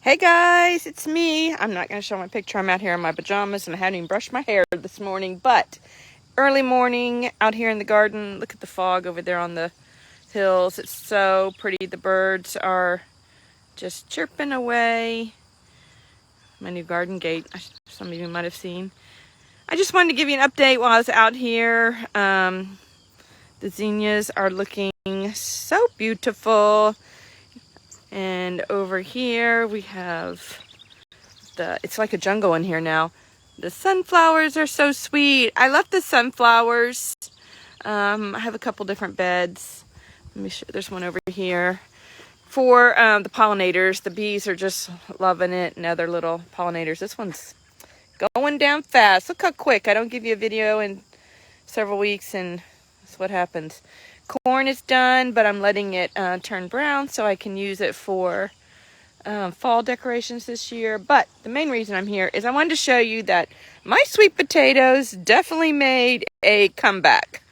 Hey guys, it's me. I'm not going to show my picture. I'm out here in my pajamas and I hadn't even brushed my hair this morning, but early morning out here in the garden. Look at the fog over there on the hills. It's so pretty. The birds are just chirping away. My new garden gate, some of you might have seen. I just wanted to give you an update while I was out here. The zinnias are looking so beautiful. And over here we have it's like a jungle in here now. The sunflowers are so sweet. I love the sunflowers. I have a couple different beds. Let me show, there's one over here. For the pollinators, the bees are just loving it, and other little pollinators. This one's going down fast. Look how quick. I don't give you a video in several weeks, and that's what happens. Corn is done, but I'm letting it turn brown so I can use it for fall decorations this year. But the main reason I'm here is I wanted to show you that my sweet potatoes definitely made a comeback.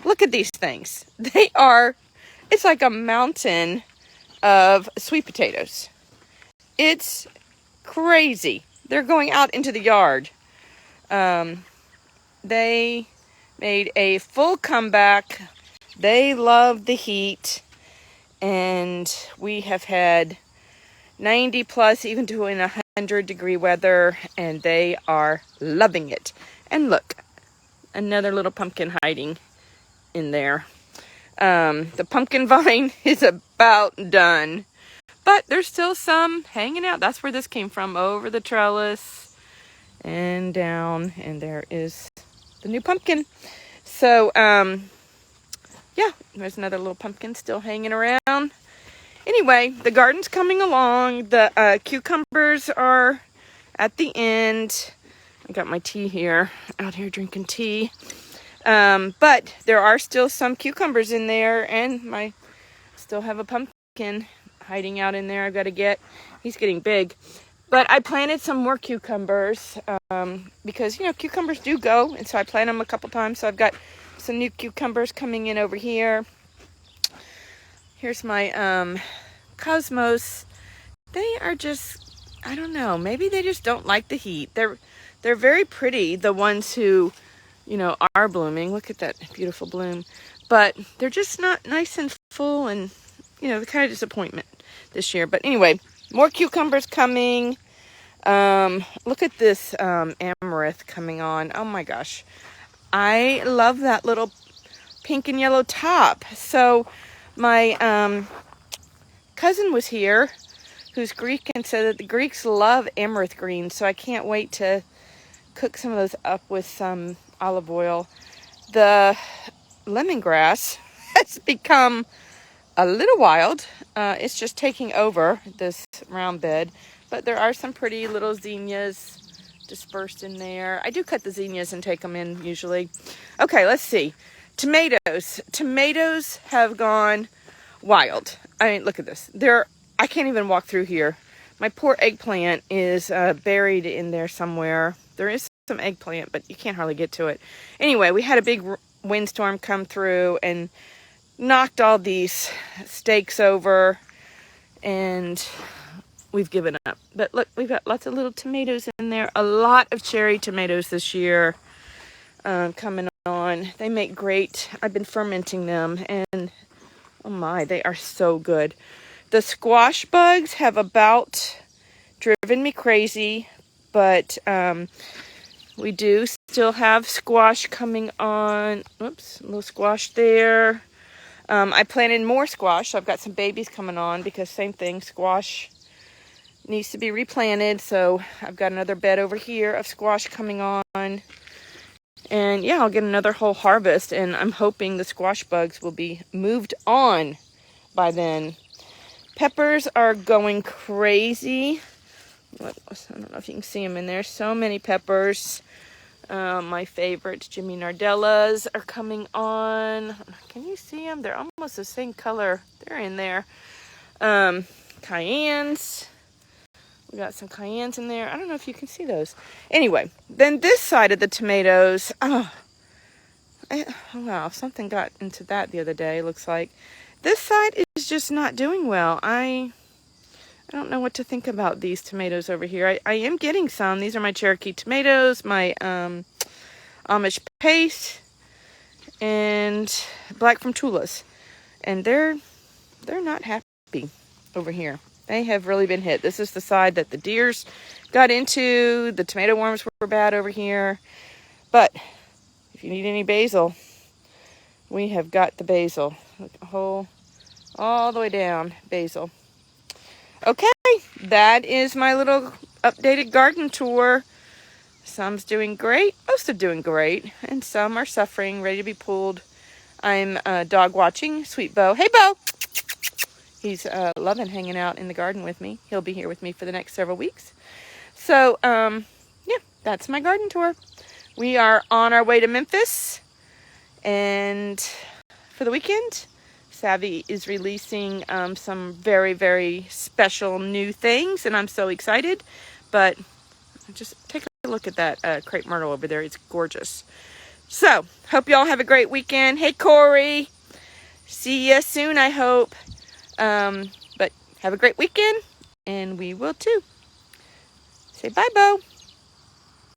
Look at these things. It's like a mountain of sweet potatoes. It's crazy. They're going out into the yard. They made a full comeback. They love the heat, and we have had 90 plus, even to 100-degree weather, and they are loving it. And look, another little pumpkin hiding in there. The pumpkin vine is about done, but there's still some hanging out. That's where this came from, over the trellis and down, and there is the new pumpkin. So, yeah, there's another little pumpkin still hanging around. Anyway, the garden's coming along. The cucumbers are at the end. I got my tea here, out here drinking tea. But there are still some cucumbers in there, and still have a pumpkin hiding out in there. He's getting big. But I planted some more cucumbers because, cucumbers do go. And so I plant them a couple times. So I've got some new cucumbers coming in over here. Here's my cosmos. They are just, I don't know, maybe they just don't like the heat. They're very pretty, the ones who, are blooming. Look at that beautiful bloom. But they're just not nice and full, and, the kind of disappointment this year. But anyway, more cucumbers coming. Look at this amaranth coming on. Oh my gosh. I love that little pink and yellow top. So my cousin was here, who's Greek, and said that the Greeks love amaranth green. So I can't wait to cook some of those up with some olive oil. The lemongrass has become a little wild. It's just taking over this round bed. But there are some pretty little zinnias dispersed in there. I do cut the zinnias and take them in usually. Okay, let's see. Tomatoes. Tomatoes have gone wild. I mean, look at this. I can't even walk through here. My poor eggplant is buried in there somewhere. There is some eggplant, but you can't hardly get to it. Anyway, we had a big windstorm come through and knocked all these stakes over, and we've given up. But look, we've got lots of little tomatoes in there. A lot of cherry tomatoes this year coming on. They make great. I've been fermenting them, and oh my, they are so good. The squash bugs have about driven me crazy, but we do still have squash coming on. Oops, a little squash there. I planted more squash, so I've got some babies coming on because same thing, squash needs to be replanted. So I've got another bed over here of squash coming on. And yeah, I'll get another whole harvest, and I'm hoping the squash bugs will be moved on by then. Peppers are going crazy. I don't know if you can see them in there. So many peppers. My favorites, Jimmy Nardellas, are coming on. Can you see them? They're almost the same color. They're in there. Cayennes. We got some cayennes in there. I don't know if you can see those. Anyway, then this side of the tomatoes. Wow, something got into that the other day, looks like. This side is just not doing well. I I don't know what to think about these tomatoes over here. I am getting some. These are my Cherokee tomatoes, my Amish paste, and black from Tula's. And they're not happy over here. They have really been hit. This is the side that the deers got into. The tomato worms were bad over here. But if you need any basil, we have got the basil. Look, all the way down, basil. Okay, that is my little updated garden tour. Some's doing great, most are doing great, and some are suffering, ready to be pulled. I'm dog watching Sweet Bo. Hey, Bo! He's loving hanging out in the garden with me. He'll be here with me for the next several weeks. So, yeah, that's my garden tour. We are on our way to Memphis, and for the weekend, Savvy is releasing some very, very special new things, and I'm so excited. But just take a look at that crepe myrtle over there. It's gorgeous. So, hope y'all have a great weekend. Hey, Corey. See ya soon, I hope. But have a great weekend, and we will too. Say bye, Bo.